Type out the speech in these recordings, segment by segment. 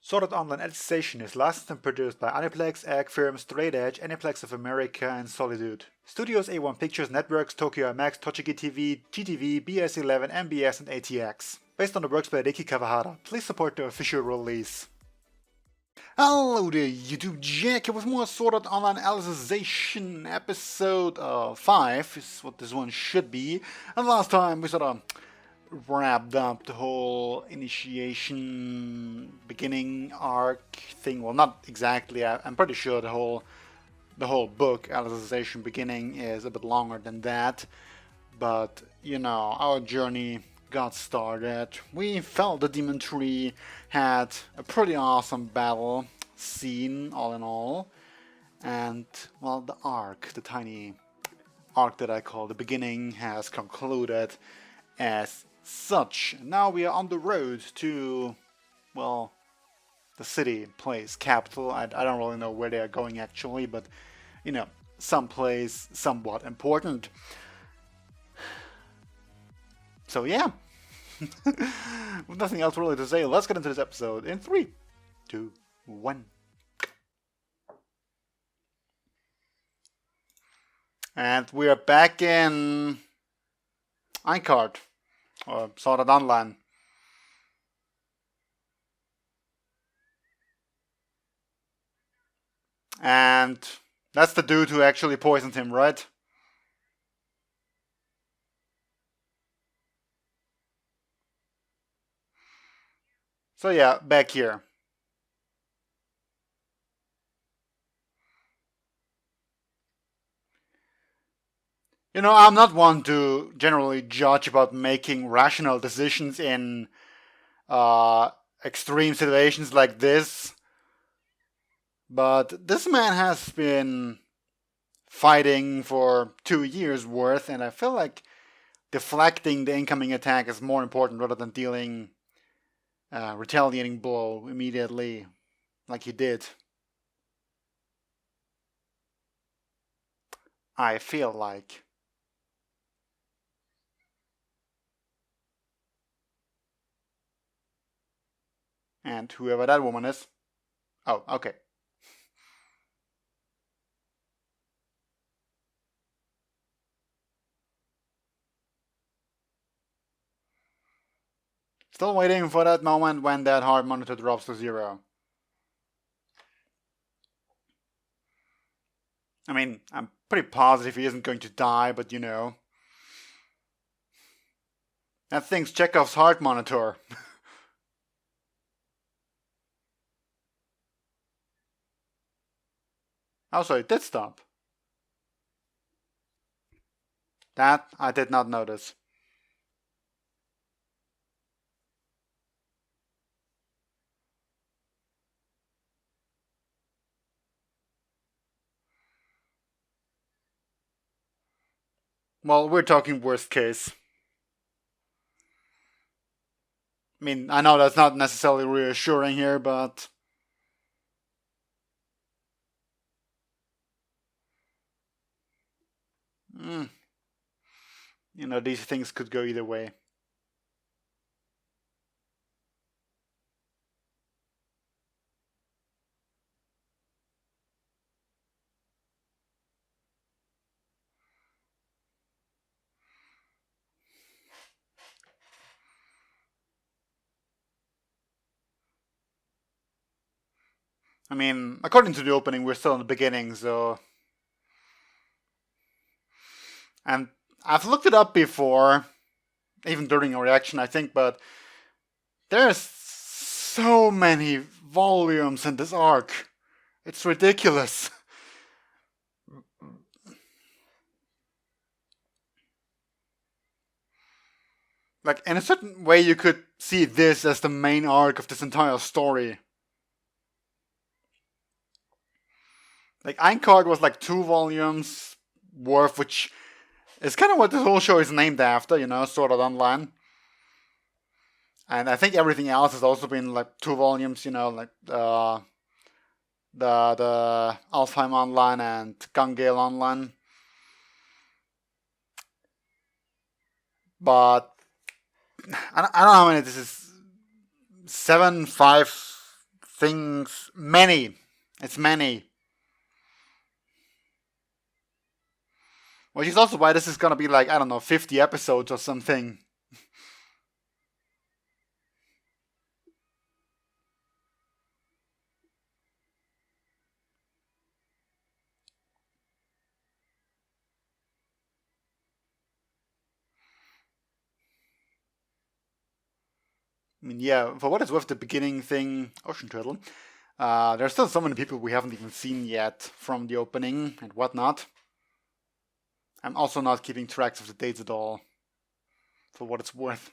Sword Art Online Alicization is licensed and produced by Aniplex, Egg Firm, Straight Edge, Aniplex of America, and Solitude. Studios A1 Pictures Networks, Tokyo MX, Tochigi TV, GTV, BS11, MBS, and ATX. Based on the works by Riki Kawahara. Please support the official release. Hello there, YouTube. Jack here with more Sword Art Online Alicization. Episode 5 is what this one should be. And last time we sort of wrapped up the whole initiation beginning arc thing. Well, not exactly. I'm pretty sure the whole book, Alicization Beginning, is a bit longer than that. But, you know, our journey got started. We felt the Demon Tree, had a pretty awesome battle scene, all in all. And, well, the arc, the tiny arc that I call the beginning, has concluded as such. Now we are on the road to, well, the city, place, capital. I don't really know where they are going actually, but, you know, someplace somewhat important. So yeah, with nothing else really to say, let's get into this episode in 3, 2, 1. And we are back in iCard, or Sword Art Online. And that's the dude who actually poisoned him, right? So yeah, back here. You know, I'm not one to generally judge about making rational decisions in extreme situations like this. But this man has been fighting for 2 years worth, and I feel like deflecting the incoming attack is more important rather than dealing retaliating blow immediately, like he did. I feel like. And whoever that woman is. Oh, okay. Still waiting for that moment when that heart monitor drops to 0. I mean, I'm pretty positive he isn't going to die, but you know. That thing's Chekhov's heart monitor. Also, it did stop. That I did not notice. Well, we're talking worst case. I mean, I know that's not necessarily reassuring here, but... You know, these things could go either way. I mean, according to the opening, we're still in the beginning, so... And I've looked it up before, even during a reaction, I think, but there's so many volumes in this arc. It's ridiculous. Like, in a certain way, you could see this as the main arc of this entire story. Like, Eincard was like 2 volumes worth, which is kind of what this whole show is named after, you know, Sword Art Online. And I think everything else has also been like 2 volumes, you know, like the Alfheim Online and Gangale Online. But I don't know how many this is. 7, 5, things, many. It's many. Which is also why this is gonna be like, I don't know, 50 episodes or something. I mean, yeah, for what it's worth, the beginning thing, Ocean Turtle, there's still so many people we haven't even seen yet from the opening and whatnot. I'm also not keeping tracks of the dates at all, for what it's worth.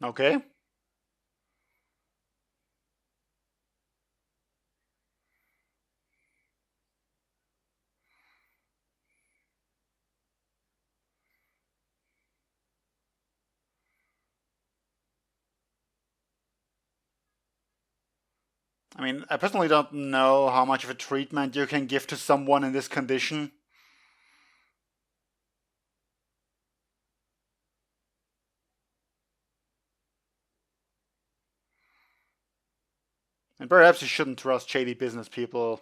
Okay. I mean, I personally don't know how much of a treatment you can give to someone in this condition. And perhaps you shouldn't trust shady business people.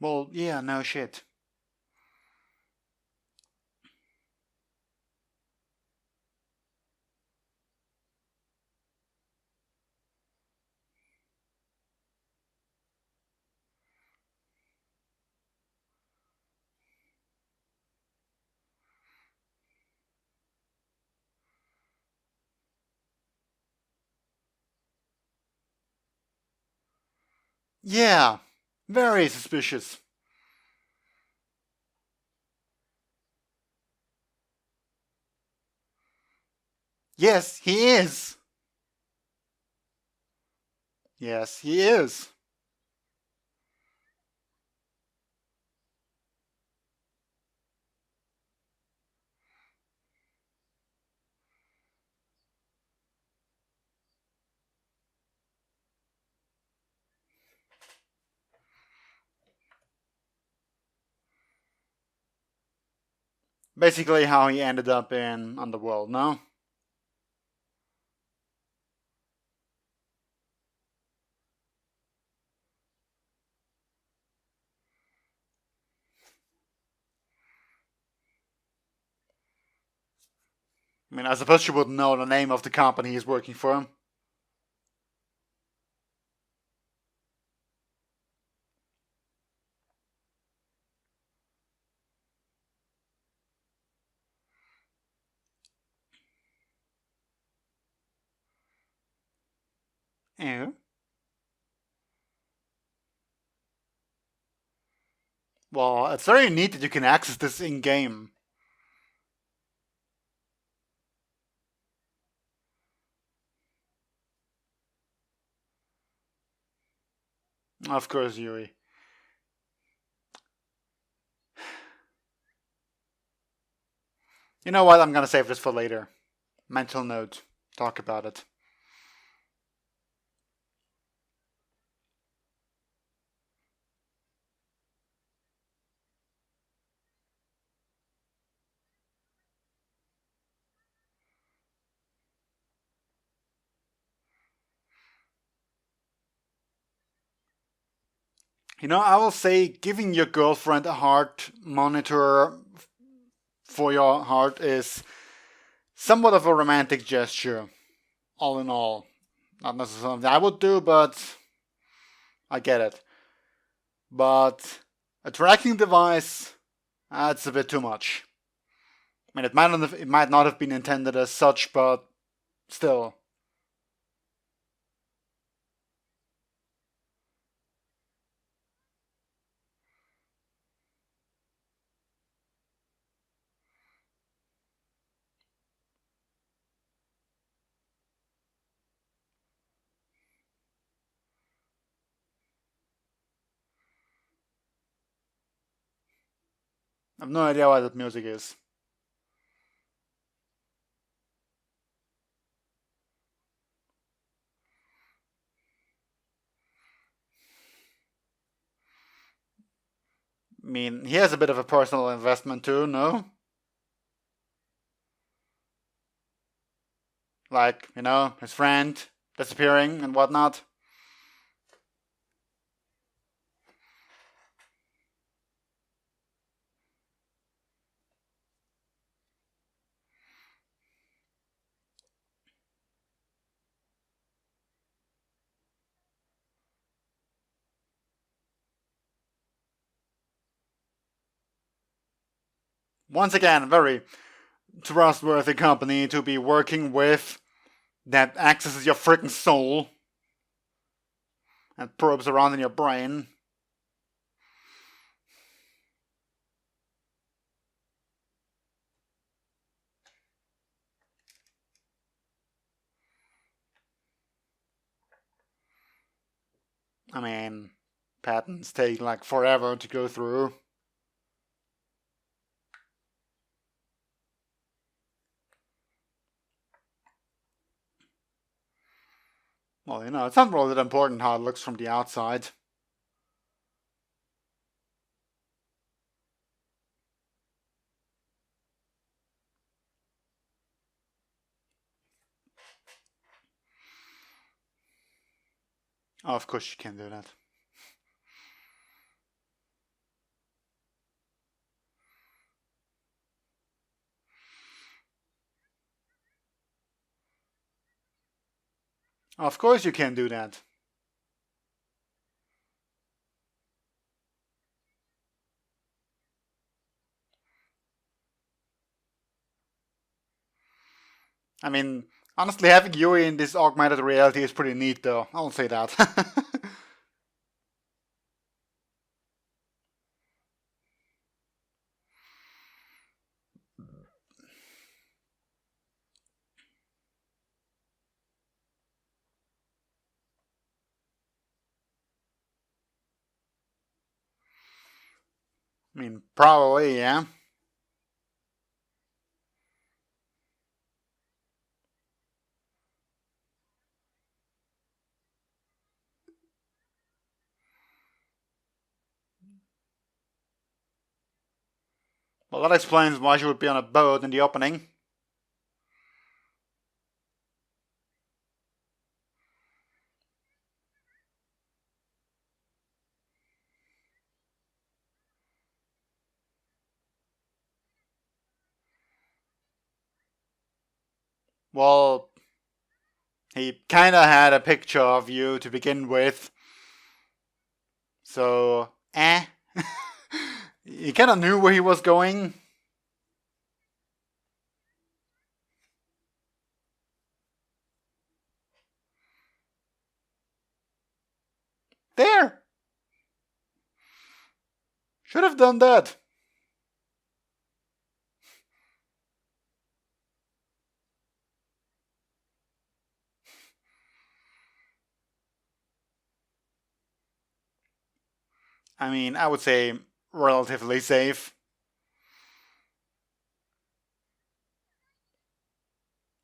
Well, yeah, no shit. Yeah, very suspicious. Yes, he is. Yes, he is. Basically, how he ended up in Underworld, no? I mean, I suppose you wouldn't know the name of the company he's working for. Yeah. Well, it's very neat that you can access this in game. Of course, Yuri. You know what? I'm gonna save this for later. Mental note. Talk about it. You know, I will say giving your girlfriend a heart monitor for your heart is somewhat of a romantic gesture, all in all. Not necessarily something I would do, but I get it. But a tracking device, that's a bit too much. I mean, it might not have been intended as such, but still. I have no idea what that music is. I mean, he has a bit of a personal investment too, no? Like, you know, his friend disappearing and whatnot. Once again, very trustworthy company to be working with that accesses your freaking soul and probes around in your brain. I mean, patents take like forever to go through. Well, you know, it's not really that important how it looks from the outside. Oh, of course you can do that. Of course you can do that. I mean, honestly, having Yui in this augmented reality is pretty neat, though. I'll say that. I mean, probably, yeah. Well, that explains why she would be on a boat in the opening. Well, he kinda had a picture of you to begin with. So, eh. He kinda knew where he was going. There! Should have done that. I mean, I would say relatively safe.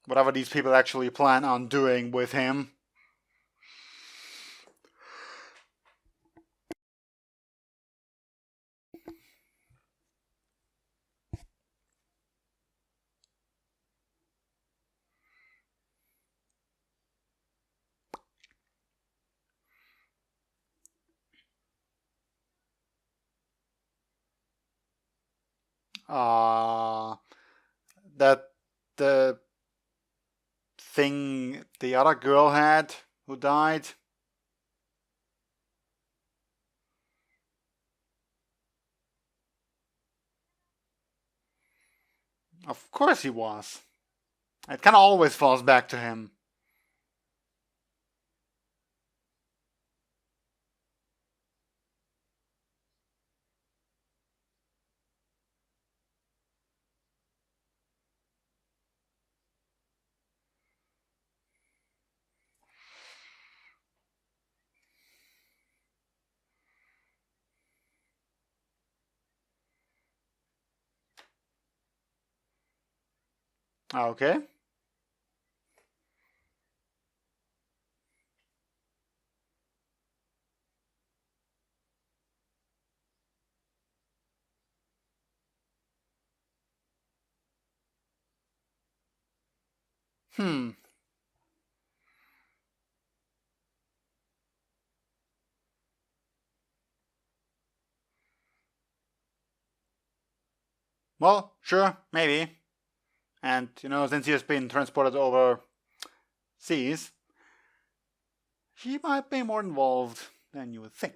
Whatever these people actually plan on doing with him. Uh, that the thing the other girl had who died. Of course he was. It kind of always falls back to him. Okay. Hmm. Well, sure, maybe. And, since he has been transported over seas, she might be more involved than you would think.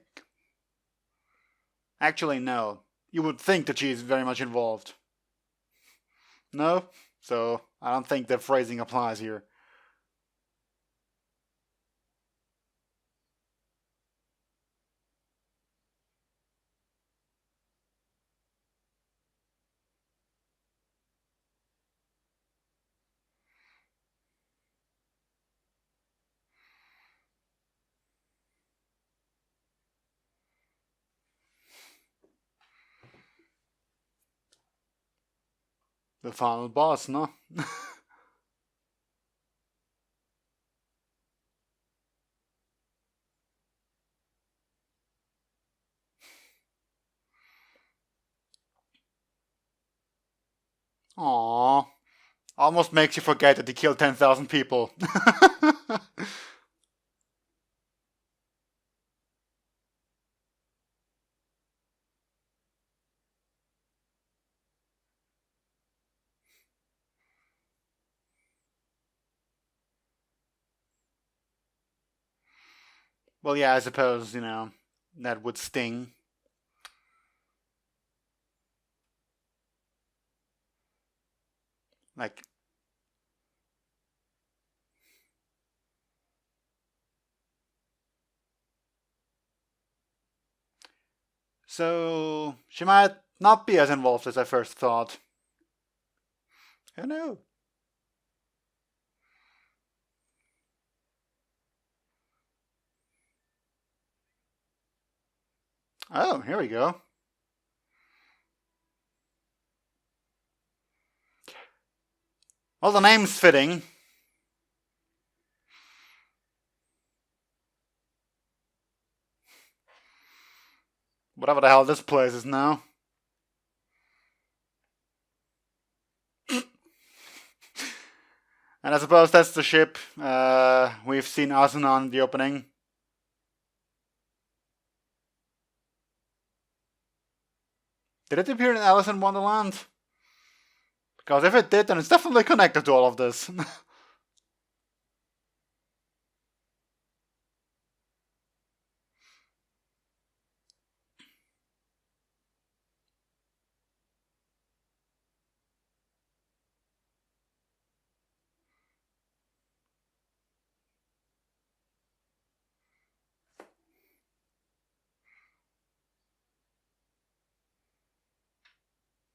Actually, no. You would think that she's very much involved. No? So, I don't think the phrasing applies here. The final boss, no? Aww. Almost makes you forget that he killed 10,000 people. Well, yeah, I suppose, that would sting. Like, so she might not be as involved as I first thought. Who knew? Oh, here we go. Well, the name's fitting. Whatever the hell this place is now. And I suppose that's the ship we've seen Asen on in the opening. Did it appear in Alice in Wonderland? Because if it did, then it's definitely connected to all of this.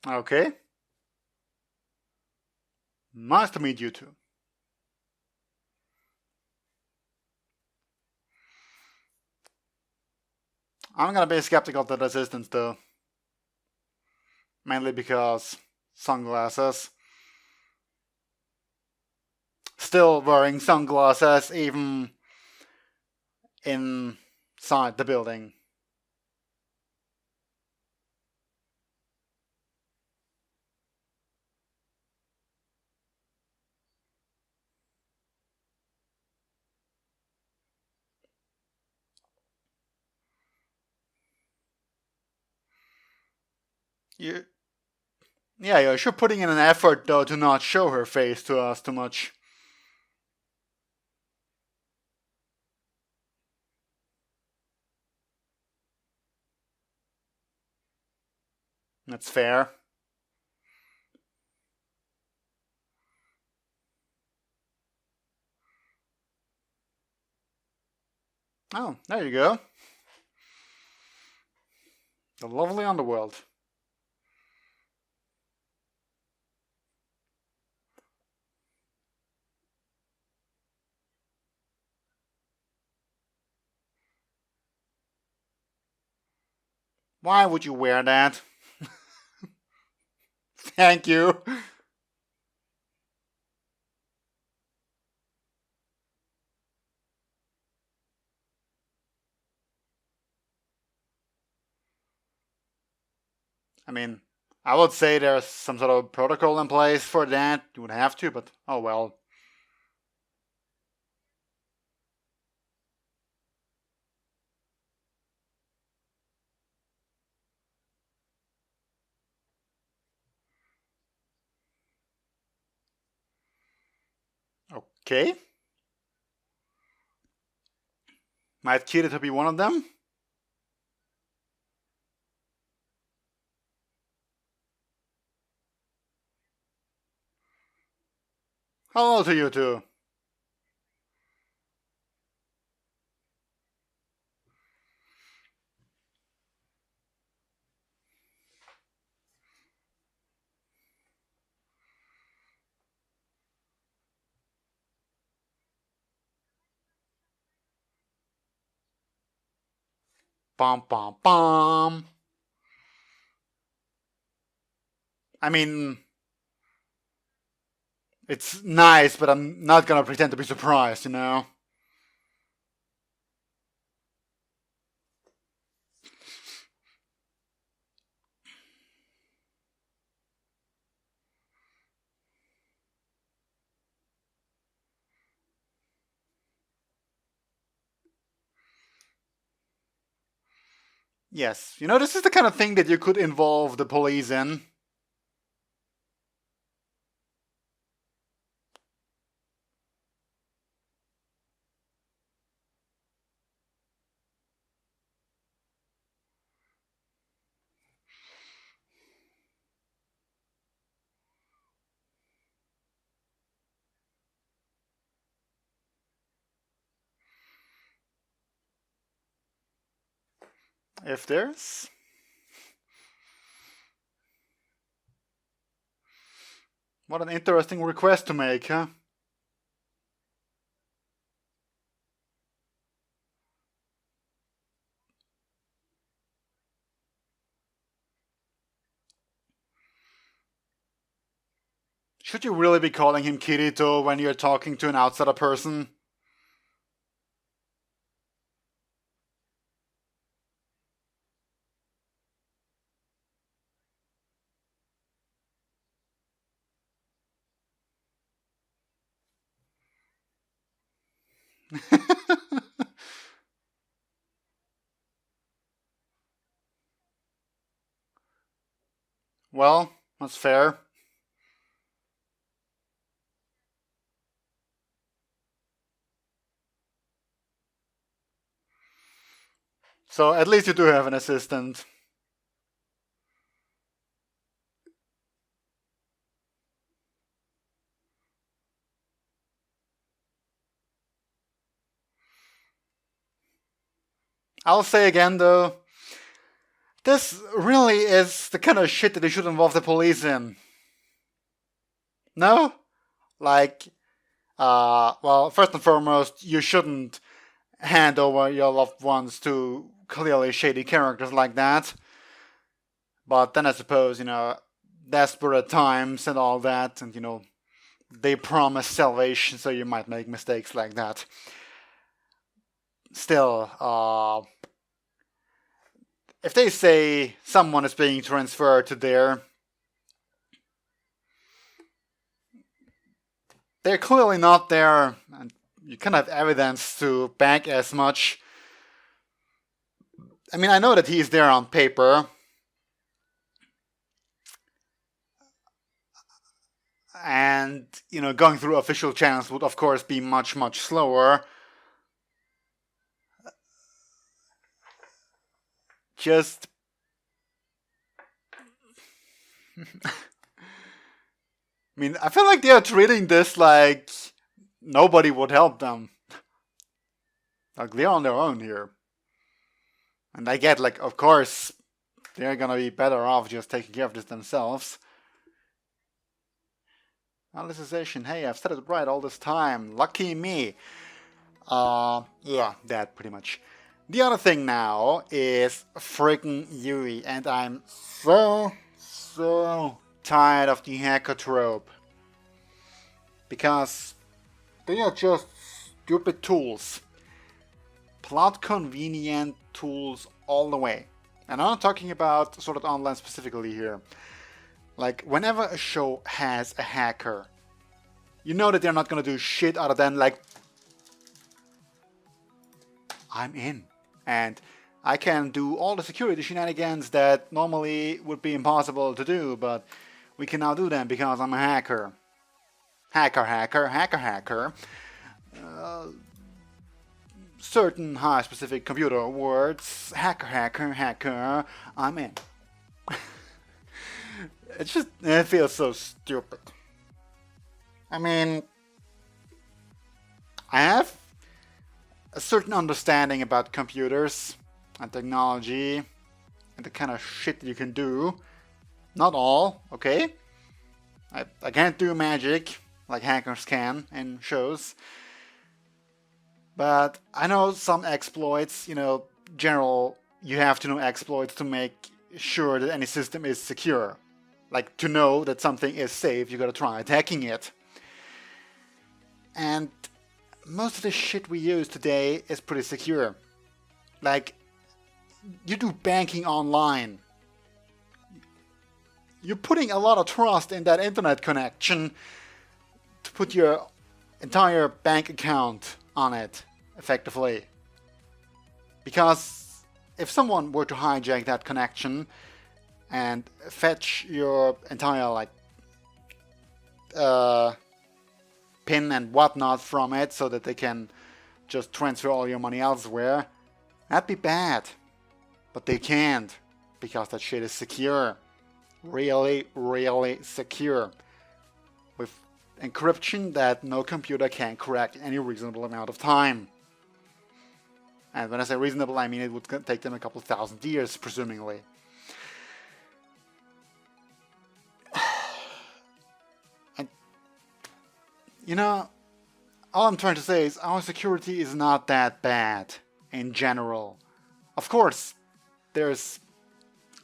Okay. Nice to meet you too. I'm gonna be skeptical of the resistance though. Mainly because sunglasses. Still wearing sunglasses even inside the building. You, yeah, you're sure putting in an effort though to not show her face to us too much. That's fair. Oh, there you go. The lovely Underworld. Why would you wear that? Thank you. I mean, I would say there's some sort of protocol in place for that. You would have to, but oh well. Okay. Might Kirito be one of them? Hello to you two. Bum bum bum. I mean, it's nice, but I'm not gonna pretend to be surprised, you know? Yes, you know, this is the kind of thing that you could involve the police in. If there's... What an interesting request to make, huh? Should you really be calling him Kirito when you're talking to an outsider person? Well, that's fair. So at least you do have an assistant. I'll say again though, this really is the kind of shit that you should involve the police in. No? Like, well, first and foremost, you shouldn't hand over your loved ones to clearly shady characters like that. But then I suppose, you know, desperate times and all that, and you know, they promise salvation, so you might make mistakes like that. Still, if they say someone is being transferred to there, they're clearly not there, and you kind of have evidence to back as much. I mean, I know that he's there on paper, and you know, going through official channels would of course be much, much slower. Just I mean, I feel like they are treating this like nobody would help them. Like, they're on their own here. And I get, like, of course, they're gonna be better off just taking care of this themselves. Alicization, hey, I've said it right all this time. Lucky me. Yeah, that pretty much. The other thing now is freaking Yui, and I'm so tired of the hacker trope. Because they are just stupid tools. Plot convenient tools all the way. And I'm not talking about Sword Art Online specifically here. Like, whenever a show has a hacker, you know that they're not gonna do shit other than like, I'm in. And I can do all the security shenanigans that normally would be impossible to do, but we can now do them because I'm a hacker. Hacker. Certain high specific computer words. Hacker. I'm in. It feels so stupid. I mean, I have a certain understanding about computers and technology and the kind of shit you can do. Not all, okay? I can't do magic like hackers can in shows. But I know some exploits, you have to know exploits to make sure that any system is secure. Like, to know that something is safe, you gotta try attacking it. And most of the shit we use today is pretty secure. Like, you do banking online. You're putting a lot of trust in that internet connection to put your entire bank account on it, effectively. Because if someone were to hijack that connection and fetch your entire PIN and whatnot from it so that they can just transfer all your money elsewhere, that'd be bad. But they can't, because that shit is secure. Really, really secure. With encryption that no computer can crack in any reasonable amount of time. And when I say reasonable, I mean it would take them a couple thousand years, presumably. And, all I'm trying to say is our security is not that bad in general. Of course, there's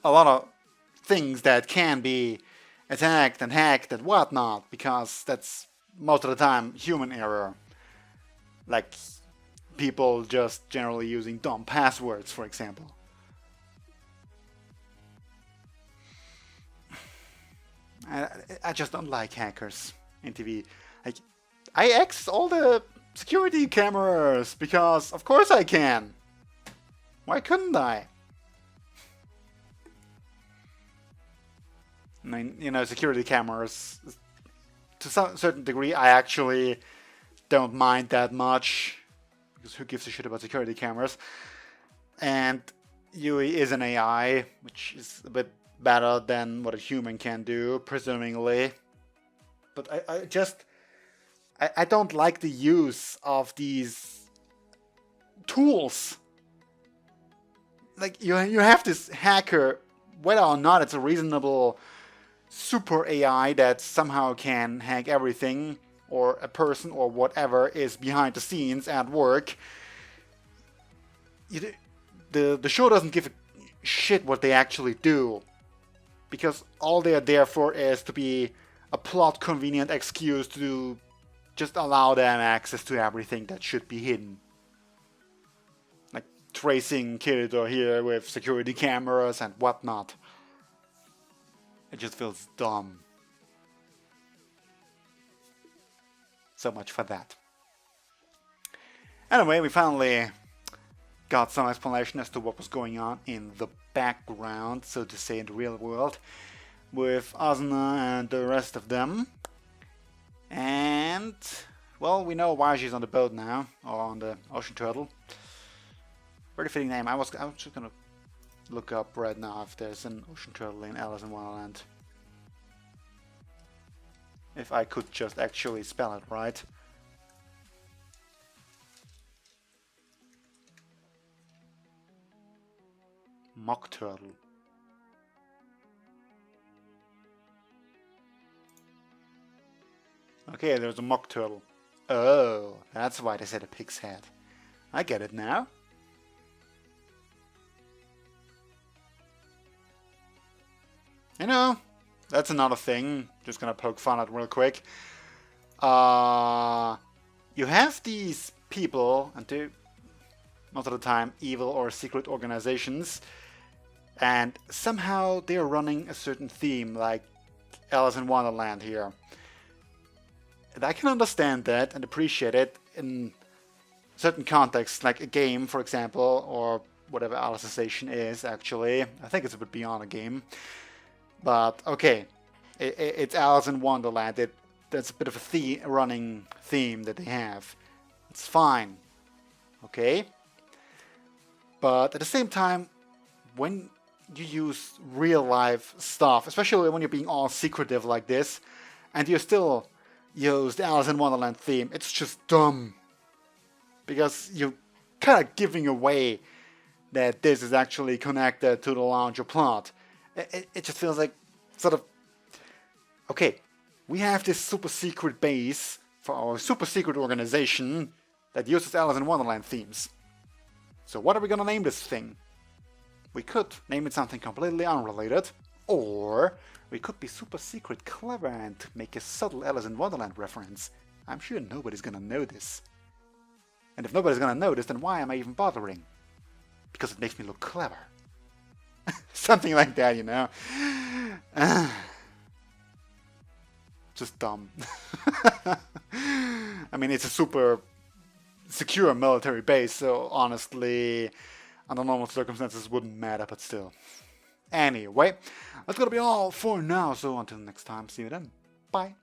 a lot of things that can be attacked and hacked and whatnot, because that's most of the time human error. Like people just generally using dumb passwords, for example. I just don't like hackers in TV. Like, I access all the security cameras because of course I can. Why couldn't I? I mean, security cameras, to some certain degree, I actually don't mind that much, because who gives a shit about security cameras? And Yui is an AI, which is a bit better than what a human can do, presumably. But I don't like the use of these tools. Like, you have this hacker, whether or not it's a reasonable super AI that somehow can hack everything, or a person or whatever is behind the scenes at work. The show doesn't give a shit what they actually do, because all they're there for is to be a plot convenient excuse to just allow them access to everything that should be hidden. Like tracing Kirito here with security cameras and whatnot. It just feels dumb. So much for that. Anyway, we finally got some explanation as to what was going on in the background, so to say, in the real world, with Asuna and the rest of them. And, well, we know why she's on the boat now, or on the ocean turtle. Very fitting name. I was just gonna look up right now if there's an ocean turtle in Alice in Wonderland. If I could just actually spell it right. Mock turtle. Okay, there's a mock turtle. Oh, that's why they said a pig's head. I get it now. That's another thing. Just gonna poke fun at real quick. You have these people, and they're most of the time evil or secret organizations, And somehow they're running a certain theme, like Alice in Wonderland here. And I can understand that and appreciate it in certain contexts, like a game, for example, or whatever Alicization is, actually. I think it's a bit beyond a game. But, okay, it's Alice in Wonderland. That's a bit of a running theme that they have. It's fine. Okay? But at the same time, when you use real life stuff, especially when you're being all secretive like this, and you still use the Alice in Wonderland theme, it's just dumb. Because you're kind of giving away that this is actually connected to the larger plot. It just feels like sort of, okay, we have this super secret base for our super secret organization that uses Alice in Wonderland themes. So what are we gonna name this thing? We could name it something completely unrelated, or we could be super secret clever and make a subtle Alice in Wonderland reference. I'm sure nobody's gonna know this. And if nobody's gonna know this, then why am I even bothering? Because it makes me look clever. Something like that, you know? Just dumb. I mean, it's a super secure military base, so honestly, under normal circumstances wouldn't matter, but still. Anyway, that's gonna be all for now, so until next time, see you then. Bye.